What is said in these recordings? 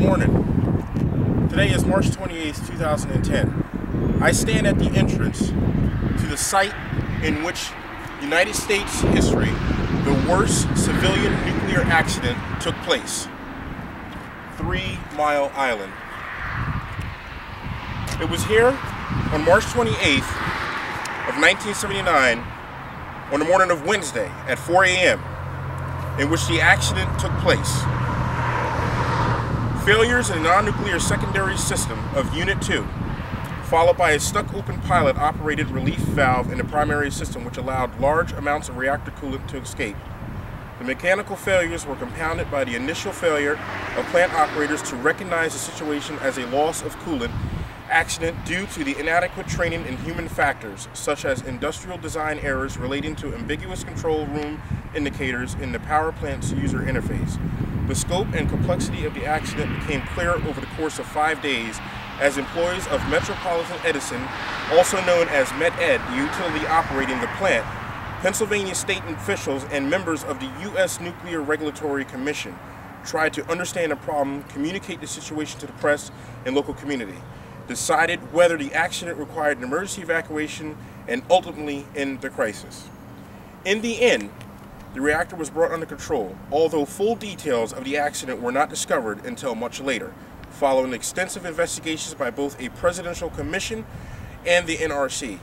morning. Today is March 28th, 2010. I stand at the entrance to the site in which United States history, the worst civilian nuclear accident took place. 3 Mile Island. It was here on March 28th of 1979 on the morning of Wednesday at 4 a.m. in which the accident took place. Failures in the non-nuclear secondary system of Unit 2, followed by a stuck-open pilot-operated relief valve in the primary system which allowed large amounts of reactor coolant to escape. The mechanical failures were compounded by the initial failure of plant operators to recognize the situation as a loss of coolant accident due to the inadequate training in human factors, such as industrial design errors relating to ambiguous control room indicators in the power plant's user interface. The scope and complexity of the accident became clear over the course of 5 days as employees of Metropolitan Edison, also known as Met-Ed, the utility operating the plant, Pennsylvania state officials, and members of the U.S. Nuclear Regulatory Commission tried to understand the problem, communicate the situation to the press and local community, decided whether the accident required an emergency evacuation, and ultimately end the crisis. In the end, the reactor was brought under control, although full details of the accident were not discovered until much later, following extensive investigations by both a presidential commission and the NRC.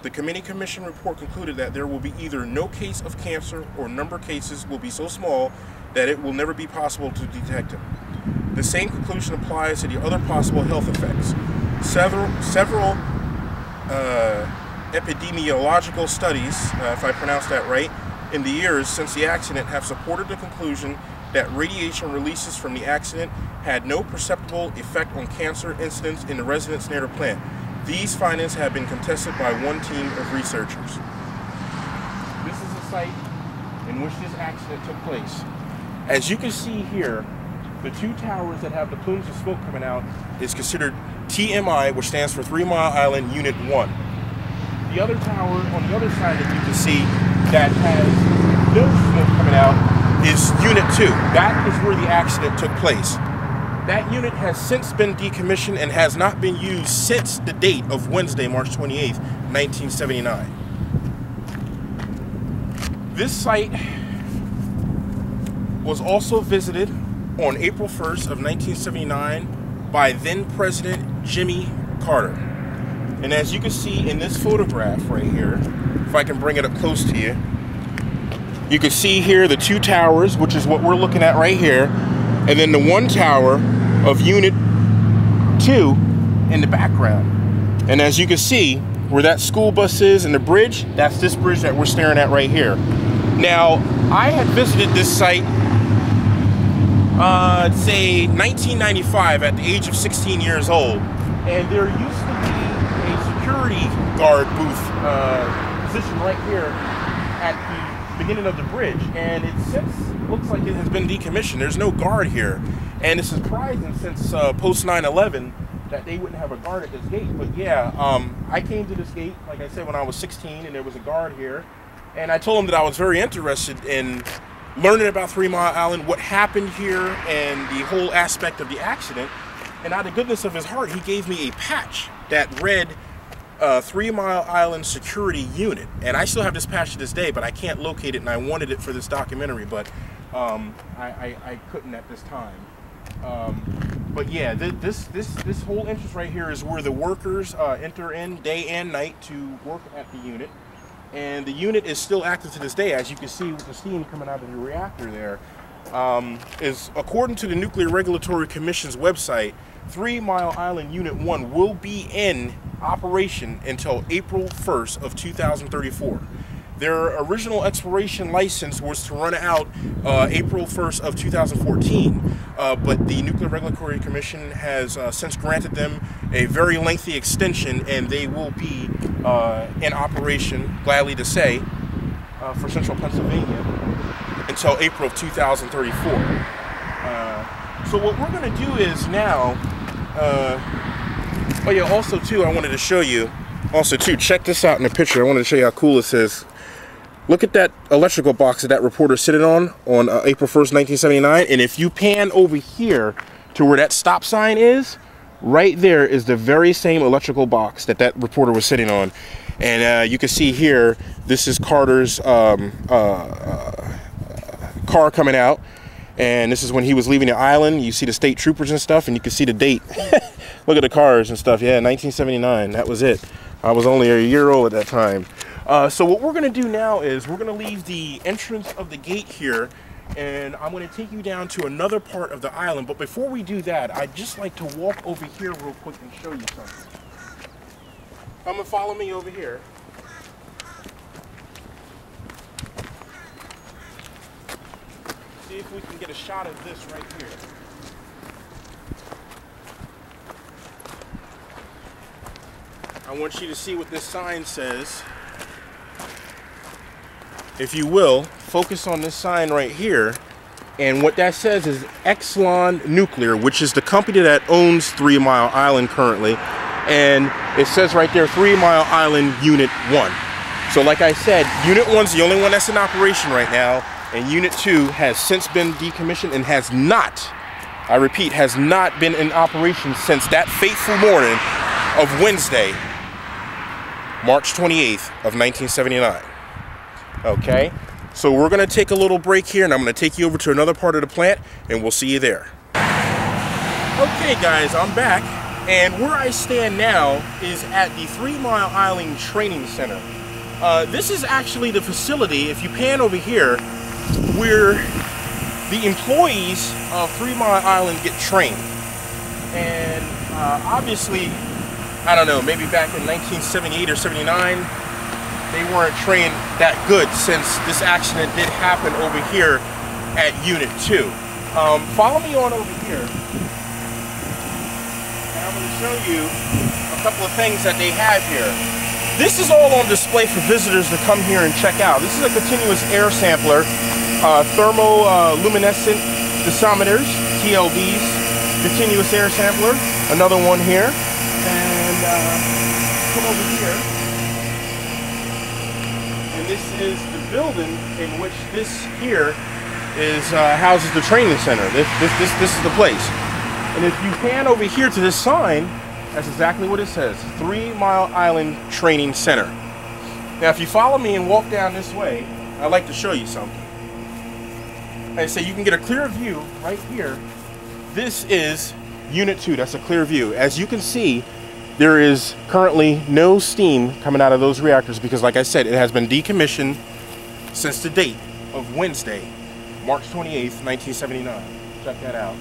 The committee commission report concluded that there will be either no case of cancer or number of cases will be so small that it will never be possible to detect it. The same conclusion applies to the other possible health effects. Several epidemiological studies, if I pronounced that right, in the years since the accident have supported the conclusion that radiation releases from the accident had no perceptible effect on cancer incidence in the residents near the plant. These findings have been contested by one team of researchers. This is the site in which this accident took place. As you can see here, the two towers that have the plumes of smoke coming out is considered TMI, which stands for 3 Mile Island Unit 1. The other tower on the other side that you can see that has no smoke coming out is Unit 2. That is where the accident took place. That unit has since been decommissioned and has not been used since the date of Wednesday, March 28th, 1979. This site was also visited on April 1st of 1979 by then President Jimmy Carter. And as you can see in this photograph right here, if I can bring it up close to you, you can see here the two towers, which is what we're looking at right here, and then the one tower of Unit 2 in the background. And as you can see, where that school bus is and the bridge, that's this bridge that we're staring at right here. Now, I had visited this site, say 1995 at the age of 16 years old, and there used to be a security guard booth positioned right here at the beginning of the bridge, and it since looks like it has been decommissioned. There's no guard here, and it's surprising since post 9/11 that they wouldn't have a guard at this gate. But yeah, I came to this gate, like I said, when I was 16, and there was a guard here, and I told him that I was very interested in learning about 3 Mile Island, what happened here, and the whole aspect of the accident. And out of the goodness of his heart, he gave me a patch that read 3 Mile Island Security Unit. And I still have this patch to this day, but I can't locate it, and I wanted it for this documentary, but I couldn't at this time. But yeah, this whole entrance right here is where the workers enter in day and night to work at the unit. And the unit is still active to this day, as you can see with the steam coming out of the reactor there. Is according to the Nuclear Regulatory Commission's website, 3 Mile Island Unit 1 will be in operation until April 1st of 2034. Their original exploration license was to run out April 1st of 2014, but the Nuclear Regulatory Commission has since granted them a very lengthy extension, and they will be in operation, gladly to say, for central Pennsylvania until April of 2034. So what we're going to do is now, oh yeah, also too, I wanted to show you, also too, check this out in the picture. I wanted to show you how cool this is. Look at that electrical box that reporter sitting on April 1st, 1979. And if you pan over here to where that stop sign is, right there is the very same electrical box that that reporter was sitting on. And you can see here, this is Carter's car coming out. And this is when he was leaving the island. You see the state troopers and stuff, and you can see the date. Look at the cars and stuff. Yeah, 1979, that was it. I was only a year old at that time. So what we're gonna do now is we're gonna leave the entrance of the gate here, and I'm gonna take you down to another part of the island. But before we do that, I'd just like to walk over here real quick and show you something. Come and follow me over here. See if we can get a shot of this right here. I want you to see what this sign says. If you will, focus on this sign right here. And what that says is Exelon Nuclear, which is the company that owns 3 Mile Island currently. And it says right there, 3 Mile Island Unit 1. So like I said, Unit 1's the only one that's in operation right now. And Unit 2 has since been decommissioned and has not, I repeat, has not been in operation since that fateful morning of Wednesday, March 28th of 1979. Okay, so we're gonna take a little break here, and I'm gonna take you over to another part of the plant, and we'll see you there. Okay guys, I'm back, and where I stand now is at the 3 Mile Island Training Center. This is actually the facility, if you pan over here, where the employees of 3 Mile Island get trained. And obviously, I don't know, maybe back in 1978 or 79, they weren't trained that good, since this accident did happen over here at Unit 2. Follow me on over here, and I'm going to show you a couple of things that they have here. This is all on display for visitors to come here and check out. This is a continuous air sampler, thermoluminescent decimeters, TLDs, continuous air sampler, another one here, and come over here. And this is the building in which this here is houses the training center. This is the place. And if you pan over here to this sign, that's exactly what it says, 3 Mile Island Training Center. Now if you follow me and walk down this way, I'd like to show you something. Like I say, you can get a clear view right here. This is Unit 2, that's a clear view. As you can see, there is currently no steam coming out of those reactors because, like I said, it has been decommissioned since the date of Wednesday, March 28th, 1979. Check that out.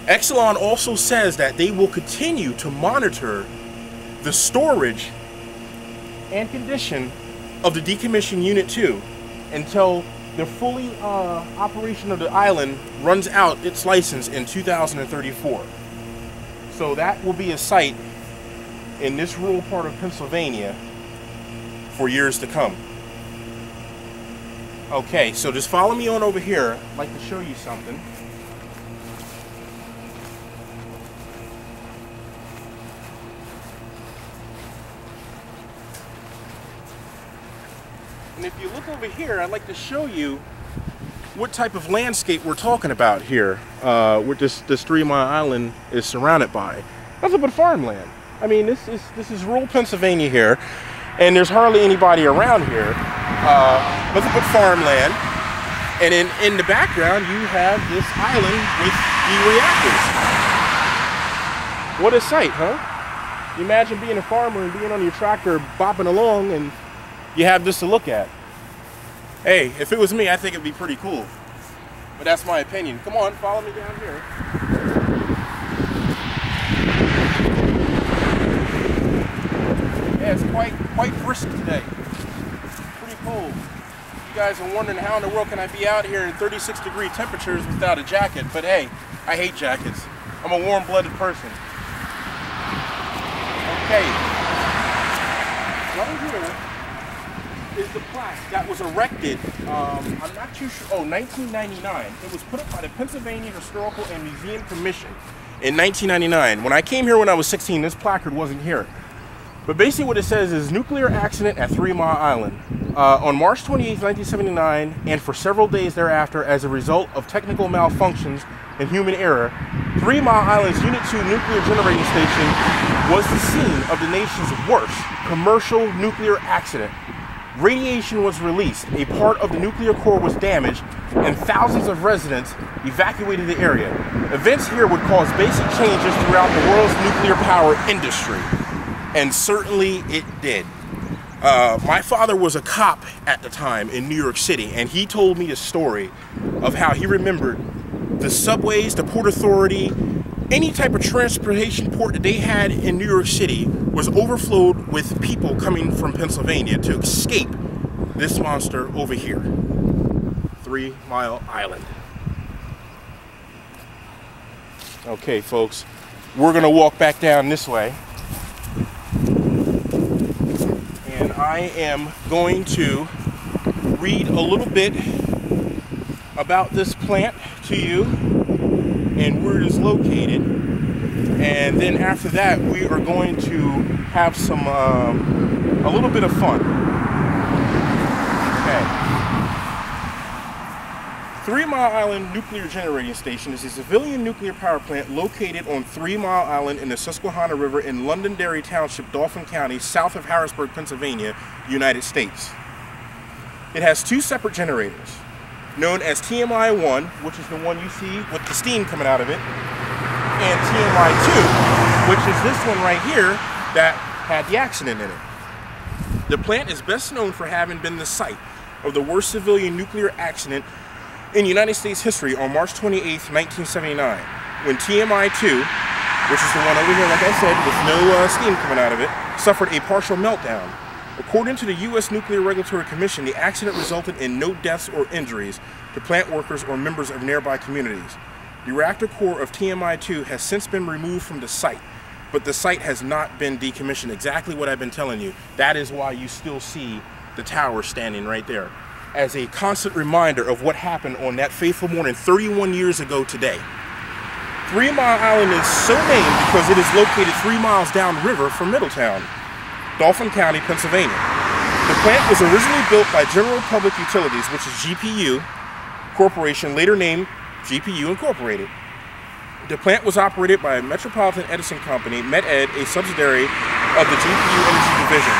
Exelon also says that they will continue to monitor the storage and condition of the decommissioned Unit 2 until the fully operation of the island runs out its license in 2034. So that will be a site in this rural part of Pennsylvania for years to come. Okay, so just follow me on over here. I'd like to show you something. And if you look over here, I'd like to show you what type of landscape we're talking about here, what this 3 Mile Island is surrounded by. Nothing but farmland. I mean, this is rural Pennsylvania here, and there's hardly anybody around here. Nothing but farmland. And in the background, you have this island with the reactors. What a sight, huh? You imagine being a farmer and being on your tractor bopping along, and you have this to look at. Hey, if it was me, I think it'd be pretty cool. But that's my opinion. Come on, follow me down here. Yeah, it's quite brisk today. Pretty cold. You guys are wondering how in the world can I be out here in 36-degree temperatures without a jacket? But hey, I hate jackets. I'm a warm-blooded person. Okay. Right here is the plaque that was erected, I'm not too sure, 1999. It was put up by the Pennsylvania Historical and Museum Commission in 1999. When I came here when I was 16, this placard wasn't here. But basically what it says is nuclear accident at 3 Mile Island. On March 28, 1979, and for several days thereafter, as a result of technical malfunctions and human error, 3 Mile Island's Unit 2 nuclear generating station was the scene of the nation's worst commercial nuclear accident. Radiation was released, a part of the nuclear core was damaged, and thousands of residents evacuated the area. Events here would cause basic changes throughout the world's nuclear power industry. And certainly it did. My father was a cop at the time in New York City, and he told me a story of how he remembered the subways, the Port Authority, any type of transportation port that they had in New York City was overflowed with people coming from Pennsylvania to escape this monster over here. 3 Mile Island. Okay, folks, we're gonna walk back down this way. And I am going to read a little bit about this plant to you and where it is located, and then after that we are going to have some a little bit of fun. Okay. 3 Mile Island Nuclear Generating Station is a civilian nuclear power plant located on 3 Mile Island in the Susquehanna River in Londonderry Township, Dauphin County, south of Harrisburg, Pennsylvania, United States. It has 2 separate generators, known as TMI-1, which is the one you see with the steam coming out of it, and TMI-2, which is this one right here that had the accident in it. The plant is best known for having been the site of the worst civilian nuclear accident in United States history on March 28, 1979, when TMI-2, which is the one over here, like I said, with no steam coming out of it, suffered a partial meltdown. According to the U.S. Nuclear Regulatory Commission, the accident resulted in no deaths or injuries to plant workers or members of nearby communities. The reactor core of TMI-2 has since been removed from the site, but the site has not been decommissioned. Exactly what I've been telling you. That is why you still see the tower standing right there, as a constant reminder of what happened on that fateful morning 31 years ago today. 3 Mile Island is so named because it is located 3 miles downriver from Middletown, Dauphin County, Pennsylvania. The plant was originally built by General Public Utilities, which is GPU Corporation, later named GPU Incorporated. The plant was operated by Metropolitan Edison Company, METED, a subsidiary of the GPU Energy Division.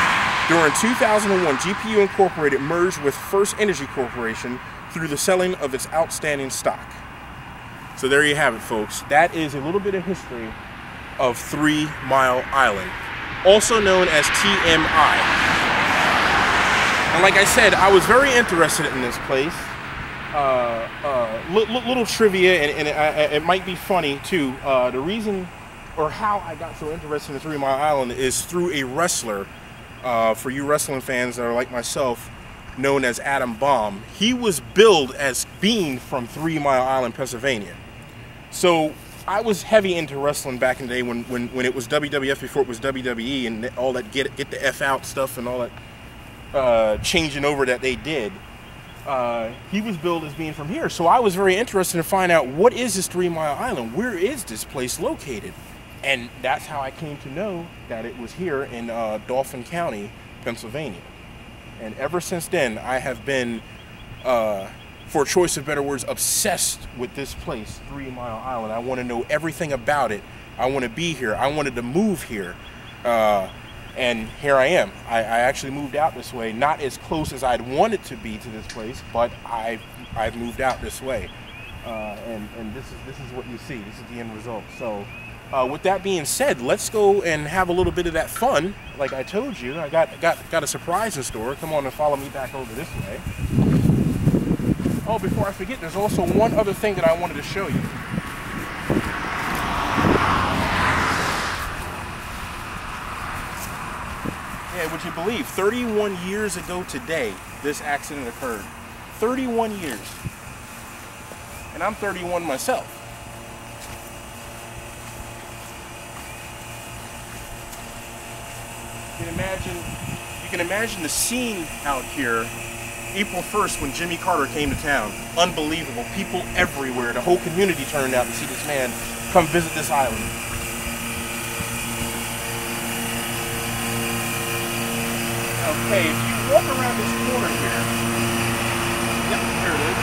During 2001, GPU Incorporated merged with First Energy Corporation through the selling of its outstanding stock. So there you have it, folks. That is a little bit of history of 3 Mile Island, also known as TMI. And like I said, I was very interested in this place. Little trivia, and it might be funny too. The reason or how I got so interested in 3 Mile Island is through a wrestler. For you wrestling fans that are like myself, known as Adam Bomb. He was billed as being from 3 Mile Island, Pennsylvania. So I was heavy into wrestling back in the day when it was WWF before it was WWE, and all that get the F out stuff and all that changing over that they did. He was billed as being from here. So I was very interested in finding out, what is this 3 Mile Island? Where is this place located? And that's how I came to know that it was here in Dauphin County, Pennsylvania. And ever since then, I have been, for choice of better words, obsessed with this place, 3 Mile Island. I want to know everything about it. I want to be here. I wanted to move here. And here I am. I actually moved out this way, not as close as I'd wanted to be to this place, but I've moved out this way. And this is what you see. This is the end result. So. With that being said, let's go and have a little bit of that fun. Like I told you, I got a surprise in store. Come on and follow me back over this way. Oh, before I forget, there's also one other thing that I wanted to show you. Yeah, would you believe, 31 years ago today, this accident occurred. 31 years. And I'm 31 myself. You can imagine the scene out here April 1st when Jimmy Carter came to town. Unbelievable. People everywhere. The whole community turned out to see this man come visit this island. Okay, if you walk around this corner here, yep, here it is.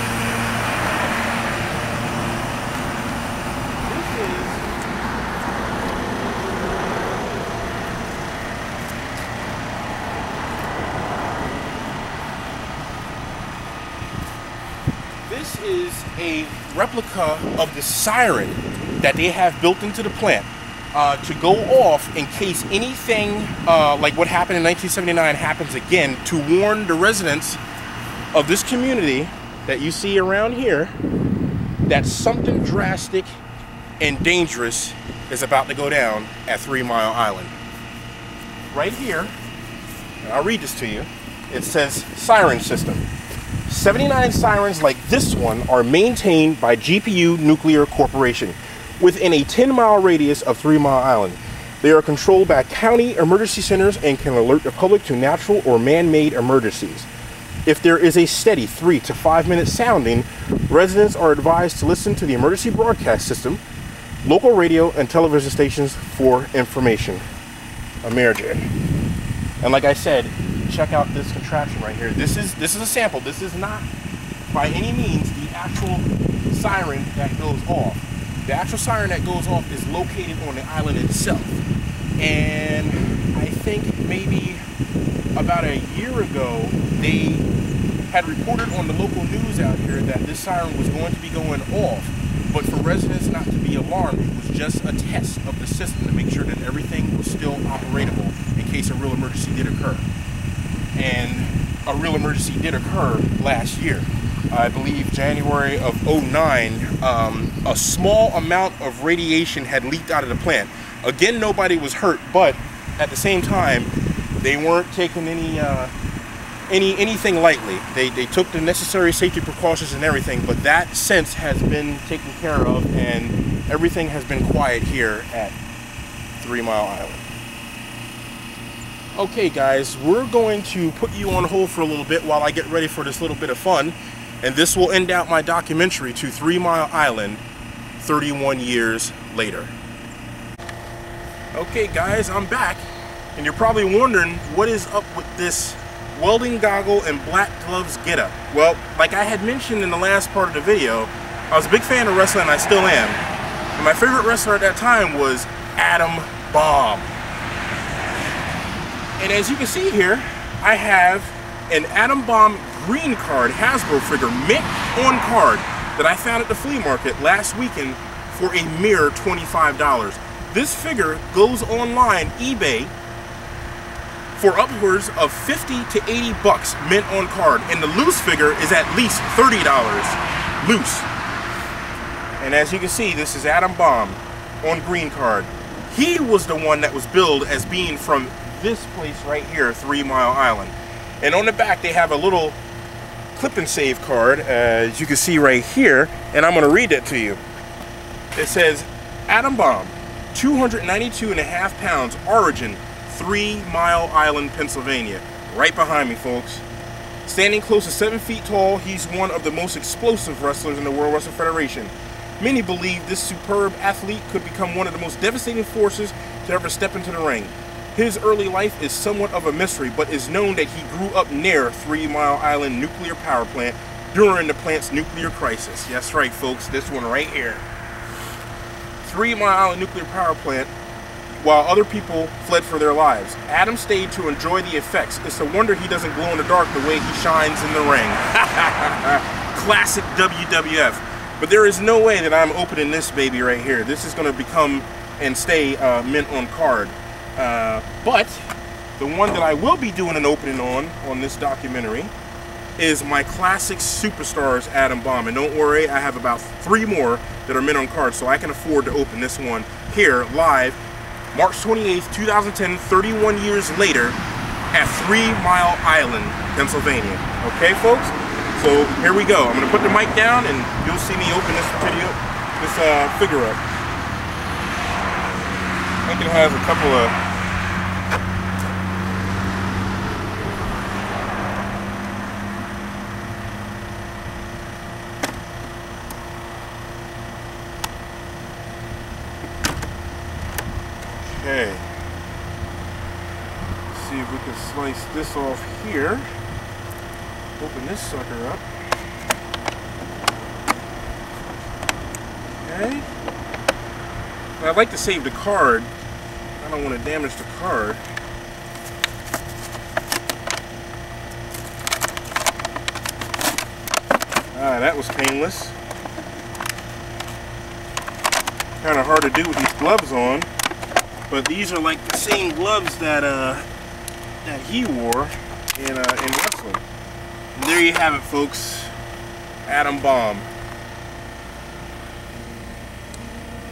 This is a replica of the siren that they have built into the plant to go off in case anything like what happened in 1979 happens again, to warn the residents of this community that you see around here that something drastic and dangerous is about to go down at 3 Mile Island. Right here, I'll read this to you. It says siren system. 79 sirens like this one are maintained by GPU Nuclear Corporation within a 10-mile radius of 3 Mile Island. They are controlled by county emergency centers and can alert the public to natural or man-made emergencies. If there is a steady 3 to 5 minute sounding, residents are advised to listen to the emergency broadcast system, local radio and television stations for information. American. And like I said, check out this contraption right here. This is a sample. This is not by any means the actual siren that goes off. The actual siren that goes off is located on the island itself. And I think maybe about a year ago, they had reported on the local news out here that this siren was going to be going off. But for residents not to be alarmed, it was just a test of the system to make sure that everything was still operatable in case a real emergency did occur. And a real emergency did occur last year. I believe January of '09, a small amount of radiation had leaked out of the plant. Again, nobody was hurt, but at the same time, they weren't taking anything lightly. They took the necessary safety precautions and everything, but that since has been taken care of, and everything has been quiet here at 3 Mile Island. Okay guys, we're going to put you on hold for a little bit while I get ready for this little bit of fun, and this will end out my documentary to 3 Mile Island 31 years later. Okay guys, I'm back, and you're probably wondering what is up with this welding goggle and black gloves getup. Well, like I had mentioned in the last part of the video, I was a big fan of wrestling, and I still am. And my favorite wrestler at that time was Adam Bomb. And as you can see here, I have an Adam Bomb green card Hasbro figure, mint on card, that I found at the flea market last weekend for a mere $25. This figure goes online, eBay, for upwards of 50 to 80 bucks mint on card, and the loose figure is at least $30 loose. And as you can see, this is Adam Bomb on green card. He was the one that was billed as being from this place right here, 3 Mile Island. And on the back they have a little clip and save card, as you can see right here, and I'm going to read that to you. It says, Adam Bomb, 292.5 pounds, origin 3 Mile Island, Pennsylvania. Right behind me, folks. Standing close to 7 feet tall, he's one of the most explosive wrestlers in the World Wrestling Federation. Many believe this superb athlete could become one of the most devastating forces to ever step into the ring. His early life is somewhat of a mystery, but is known that he grew up near 3 Mile Island nuclear power plant during the plant's nuclear crisis. That's right, folks, this one right here. 3 Mile Island nuclear power plant, while other people fled for their lives. Adam stayed to enjoy the effects. It's a wonder he doesn't glow in the dark the way he shines in the ring. Classic WWF. But there is no way that I'm opening this baby right here. This is going to become and stay mint on card. But the one that I will be doing an opening on this documentary is my classic superstars Adam Bomb. And don't worry, I have about 3 more that are mint on card, so I can afford to open this one here live March 28th, 2010, 31 years later at 3 Mile Island, Pennsylvania. Okay, folks? So here we go. I'm going to put the mic down and you'll see me open this figure up. I think it has a couple of okay. see if we can slice this off here. Open this sucker up. Okay. Well, I'd like to save the card. I don't want to damage the card. Ah, that was painless. Kind of hard to do with these gloves on, but these are like the same gloves that that he wore in wrestling. And there you have it, folks. Atom Bomb.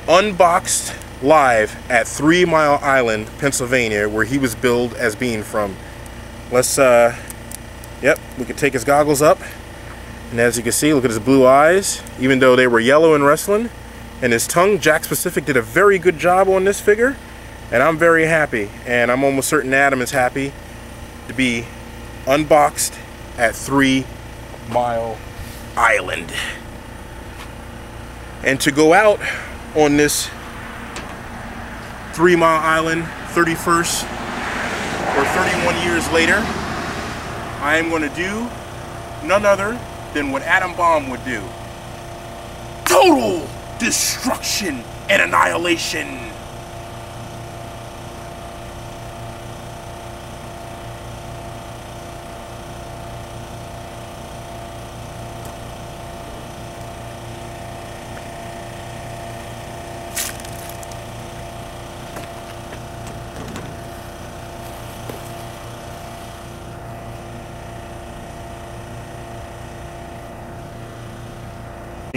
Unboxed live at 3 Mile Island, Pennsylvania, where he was billed as being from. Let's, yep, we can take his goggles up. And as you can see, look at his blue eyes. Even though they were yellow in wrestling. And his tongue, Jakks Pacific did a very good job on this figure. And I'm very happy. And I'm almost certain Adam is happy to be unboxed at 3 Mile Island. And to go out on this 3 Mile Island 31st or 31 years later, I am going to do none other than what Atom Bomb would do. Total destruction and annihilation.